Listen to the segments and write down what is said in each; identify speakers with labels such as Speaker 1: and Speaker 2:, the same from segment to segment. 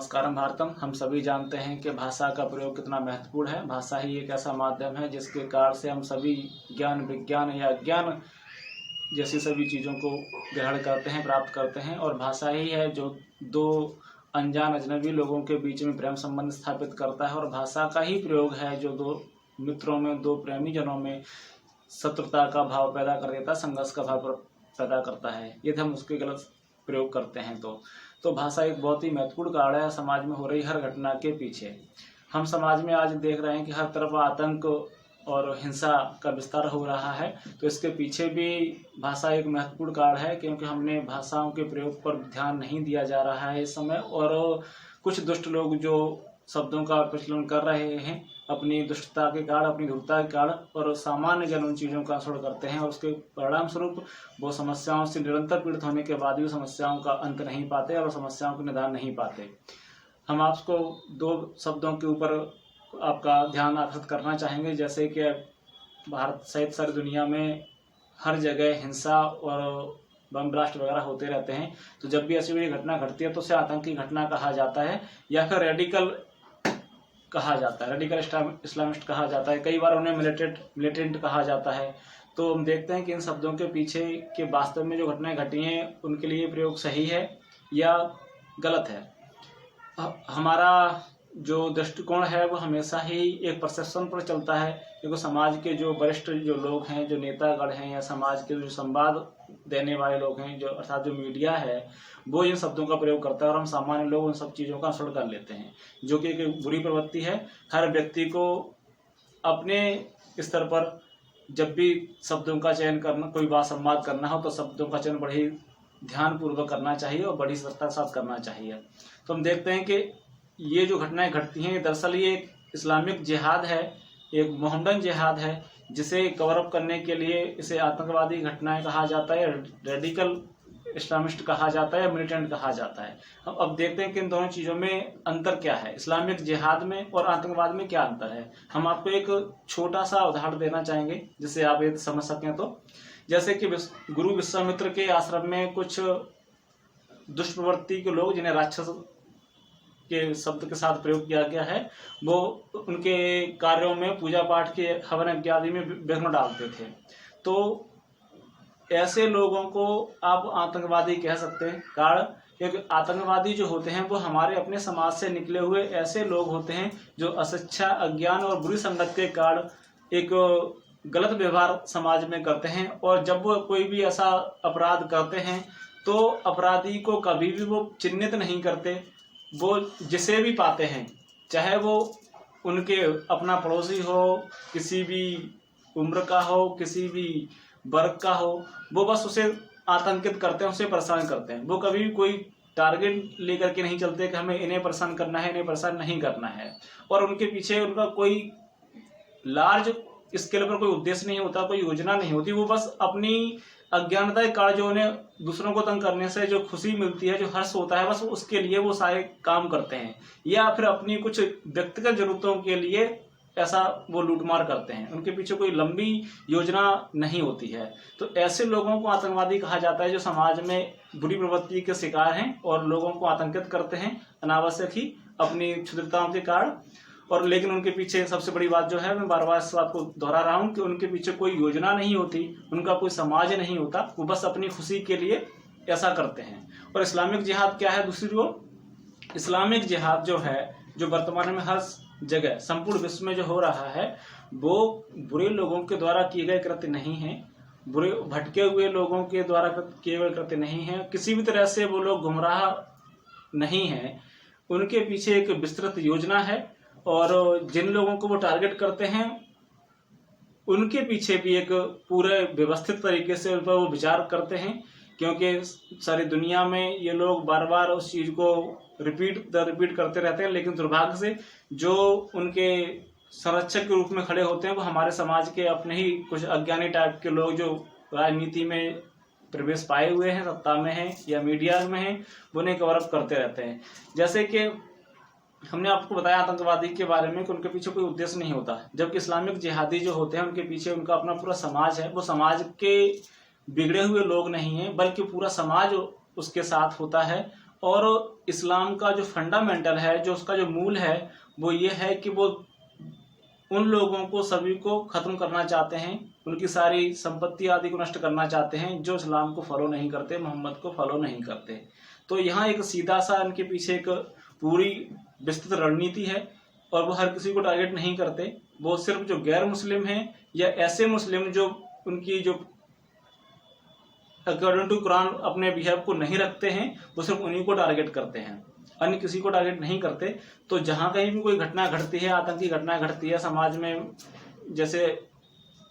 Speaker 1: नमस्कारम भारतम। हम सभी जानते हैं कि भाषा का प्रयोग कितना महत्वपूर्ण है। भाषा ही एक ऐसा माध्यम है जिसके कारण से हम सभी ज्ञान, विज्ञान या ज्ञान जैसी सभी चीज़ों को ग्रहण करते हैं, प्राप्त करते हैं। और भाषा ही है जो दो अनजान अजनबी लोगों के बीच में प्रेम संबंध स्थापित करता है। और भाषा का ही प्रयोग है जो दो मित्रों में, दो प्रेमी जनों में शत्रुता का भाव पैदा कर देता है, संघर्ष का भाव पैदा करता है यदि हम उसके गलत प्रयोग करते हैं। तो भाषा एक बहुत ही महत्वपूर्ण कारण है समाज में हो रही हर घटना के पीछे। हम समाज में आज देख रहे हैं कि हर तरफ आतंक और हिंसा का विस्तार हो रहा है, तो इसके पीछे भी भाषा एक महत्वपूर्ण कारण है, क्योंकि हमने भाषाओं के प्रयोग पर ध्यान नहीं दिया जा रहा है इस समय। और कुछ दुष्ट लोग जो शब्दों का प्रचलन कर रहे हैं अपनी दुष्टता के कारण, अपनी धूर्तता के कारण, और सामान्य जन उन चीज़ों का अनुसरण करते हैं और उसके परिणाम स्वरूप वो समस्याओं से निरंतर पीड़ित होने के बाद भी समस्याओं का अंत नहीं पाते और समस्याओं को निदान नहीं पाते। हम आपको दो शब्दों के ऊपर आपका ध्यान आकर्षित करना चाहेंगे। जैसे कि भारत सहित सारी दुनिया में हर जगह हिंसा और बम ब्लास्ट वगैरह होते रहते हैं, तो जब भी ऐसी कोई घटना घटती है तो उसे आतंकी घटना कहा जाता है या फिर रेडिकल कहा जाता है, रेडिकल इस्लामिस्ट कहा जाता है। कई बार उन्हें मिलिटेंट कहा जाता है। तो हम देखते हैं कि इन शब्दों के पीछे के वास्तव में जो घटनाएं घटी हैं उनके लिए प्रयोग सही है या गलत है। हमारा जो दृष्टिकोण है वो हमेशा ही एक परसेप्शन पर चलता है, क्योंकि समाज के जो वरिष्ठ जो लोग हैं, जो नेतागण हैं, या समाज के जो संवाद देने वाले लोग हैं, जो अर्थात जो मीडिया है, वो इन शब्दों का प्रयोग करता है और हम सामान्य लोग उन सब चीज़ों का अनुसरण कर लेते हैं, जो कि एक बुरी प्रवृत्ति है। हर व्यक्ति को अपने स्तर पर जब भी शब्दों का चयन करना, कोई बात संवाद करना हो, तो शब्दों का चयन बड़ी ध्यानपूर्वक करना चाहिए और बड़ी सतर्कता के साथ करना चाहिए। तो हम देखते हैं कि ये जो घटनाएं घटती हैं दरअसल ये एक इस्लामिक जिहाद है, एक मोहम्मदन जिहाद है, जिसे कवर अप करने के लिए इसे आतंकवादी घटनाएं कहा जाता है, रेडिकल इस्लामिस्ट कहा जाता है, मिलिटेंट कहा जाता है। अब देखते हैं कि इन दोनों चीज़ों में अंतर क्या है, इस्लामिक जिहाद में और आतंकवाद में क्या अंतर है। हम आपको एक छोटा सा उदाहरण देना चाहेंगे जिससे आप ये समझ सकें। तो जैसे कि गुरु विश्वामित्र के आश्रम में कुछ दुष्प्रवृत्ति के लोग, जिन्हें राक्षस के शब्द के साथ प्रयोग किया गया है, वो उनके कार्यों में, पूजा पाठ के हवन इत्यादि में विघ्न डालते थे। तो ऐसे लोगों को आप आतंकवादी कह सकते हैं। कारण क्योंकि आतंकवादी जो होते हैं वो हमारे अपने समाज से निकले हुए ऐसे लोग होते हैं जो अशिक्षा, अज्ञान और बुरी संगत के कारण एक गलत व्यवहार समाज में करते हैं। और जब वो कोई भी ऐसा अपराध करते हैं तो अपराधी को कभी भी वो चिन्हित नहीं करते। वो जिसे भी पाते हैं, चाहे वो उनके अपना पड़ोसी हो, किसी भी उम्र का हो, किसी भी वर्ग का हो, वो बस उसे आतंकित करते हैं, उसे परेशान करते हैं। वो कभी भी कोई टारगेट लेकर के नहीं चलते कि हमें इन्हें परेशान करना है, इन्हें परेशान नहीं करना है। और उनके पीछे उनका कोई लार्ज स्केल पर कोई उद्देश्य नहीं होता, कोई योजना नहीं होती। वो बस अपनी अज्ञानता के कारण जो उन्हें दूसरों को तंग करने से जो खुशी मिलती है, जो हर्ष होता है, बस उसके लिए वो सारे काम करते हैं, या फिर अपनी कुछ व्यक्तिगत जरूरतों के लिए ऐसा वो लूटमार करते हैं। उनके पीछे कोई लंबी योजना नहीं होती है। तो ऐसे लोगों को आतंकवादी कहा जाता है जो समाज में बुरी प्रवृत्ति के शिकार हैं और लोगों को आतंकित करते हैं अनावश्यक ही अपनी क्षुद्रताओं के कारण। और लेकिन उनके पीछे सबसे बड़ी बात जो है, मैं बार बार इस बात को दोहरा रहा हूँ कि उनके पीछे कोई योजना नहीं होती, उनका कोई समाज नहीं होता, वो बस अपनी खुशी के लिए ऐसा करते हैं। और इस्लामिक जिहाद क्या है दूसरी ओर? इस्लामिक जिहाद जो है, जो वर्तमान में हर जगह संपूर्ण विश्व में जो हो रहा है, वो बुरे लोगों के द्वारा किए गए कृत्य नहीं है, बुरे भटके हुए लोगों के द्वारा किए गए कृत्य नहीं है, किसी भी तरह से वो लोग गुमराह नहीं है। उनके पीछे एक विस्तृत योजना है और जिन लोगों को वो टारगेट करते हैं उनके पीछे भी एक पूरे व्यवस्थित तरीके से उन पर वो विचार करते हैं, क्योंकि सारी दुनिया में ये लोग बार बार उस चीज़ को रिपीट करते रहते हैं। लेकिन दुर्भाग्य से जो उनके संरक्षक के रूप में खड़े होते हैं वो हमारे समाज के अपने ही कुछ अज्ञानी टाइप के लोग जो राजनीति में प्रवेश पाए हुए हैं, सत्ता में हैं या मीडिया में हैं, वो उन्हें कवर अप करते रहते हैं। जैसे कि हमने आपको बताया आतंकवादी के बारे में कि उनके पीछे कोई उद्देश्य नहीं होता, जबकि इस्लामिक जिहादी जो होते हैं उनके पीछे उनका अपना पूरा समाज है। वो समाज के बिगड़े हुए लोग नहीं हैं, बल्कि पूरा समाज उसके साथ होता है। और इस्लाम का जो फंडामेंटल है, जो उसका जो मूल है, वो ये है कि वो उन लोगों को सभी को ख़त्म करना चाहते हैं, उनकी सारी संपत्ति आदि को नष्ट करना चाहते हैं जो इस्लाम को फॉलो नहीं करते, मोहम्मद को फॉलो नहीं करते। तो यहाँ एक सीधा सा इनके पीछे एक पूरी विस्तृत रणनीति है और वो हर किसी को टारगेट नहीं करते। वो सिर्फ जो गैर मुस्लिम हैं या ऐसे मुस्लिम जो उनकी जो अकॉर्डिंग टू कुरान अपने बिहेव को नहीं रखते हैं, वो सिर्फ उन्हीं को टारगेट करते हैं, अन्य किसी को टारगेट नहीं करते। तो जहाँ कहीं भी कोई घटना घटती है, आतंकी घटना घटती है समाज में, जैसे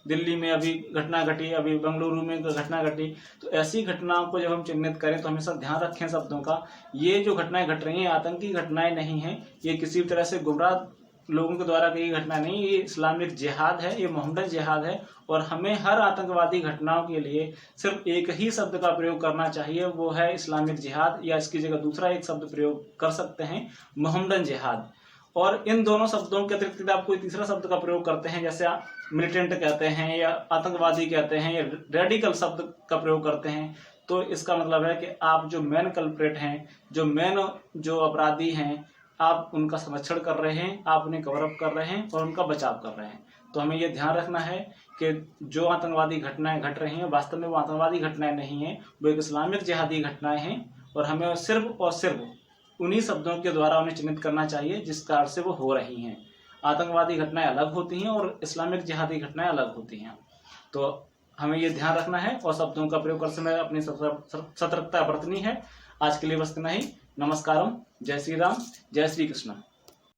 Speaker 1: दिल्ली में अभी घटना घटी, अभी बेंगलुरु में घटना घटी, तो ऐसी घटनाओं को जब हम चिन्हित करें तो हमेशा ध्यान रखें शब्दों का। ये जो घटनाएं घट रही हैं आतंकी घटनाएं नहीं हैं, ये किसी भी तरह से गुमराह लोगों के द्वारा की घटना नहीं, ये इस्लामिक जिहाद है, ये मोहम्मदन जिहाद है। और हमें हर आतंकवादी घटनाओं के लिए सिर्फ एक ही शब्द का प्रयोग करना चाहिए, वो है इस्लामिक जिहाद, या इसकी जगह दूसरा एक शब्द प्रयोग कर सकते हैं, मोहम्मदन जिहाद। और इन दोनों शब्दों के अतिरिक्त आप कोई तीसरा शब्द का प्रयोग करते हैं, जैसे आप मिलिटेंट कहते हैं या आतंकवादी कहते हैं या रेडिकल शब्द का प्रयोग करते हैं, तो इसका मतलब है कि आप जो मेन कल्प्रेट हैं, जो मेन जो अपराधी हैं, आप उनका संरक्षण कर रहे हैं, आप उन्हें कवर अप कर रहे हैं और उनका बचाव कर रहे हैं। तो हमें ये ध्यान रखना है कि जो आतंकवादी घटनाएं घट रही हैं वास्तव में वो आतंकवादी घटनाएं नहीं हैं, वो एक इस्लामिक जिहादी घटनाएं हैं। और हमें सिर्फ और सिर्फ उन्हीं शब्दों के द्वारा उन्हें चिन्हित करना चाहिए जिस कारण से वो हो रही हैं। आतंकवादी घटनाएं अलग होती हैं और इस्लामिक जिहादी घटनाएं अलग होती हैं। तो हमें ये ध्यान रखना है और शब्दों का प्रयोग करते समय अपनी सतर्कता बरतनी है। आज के लिए बस इतना ही। नमस्कारम, जय श्री राम, जय श्री कृष्ण।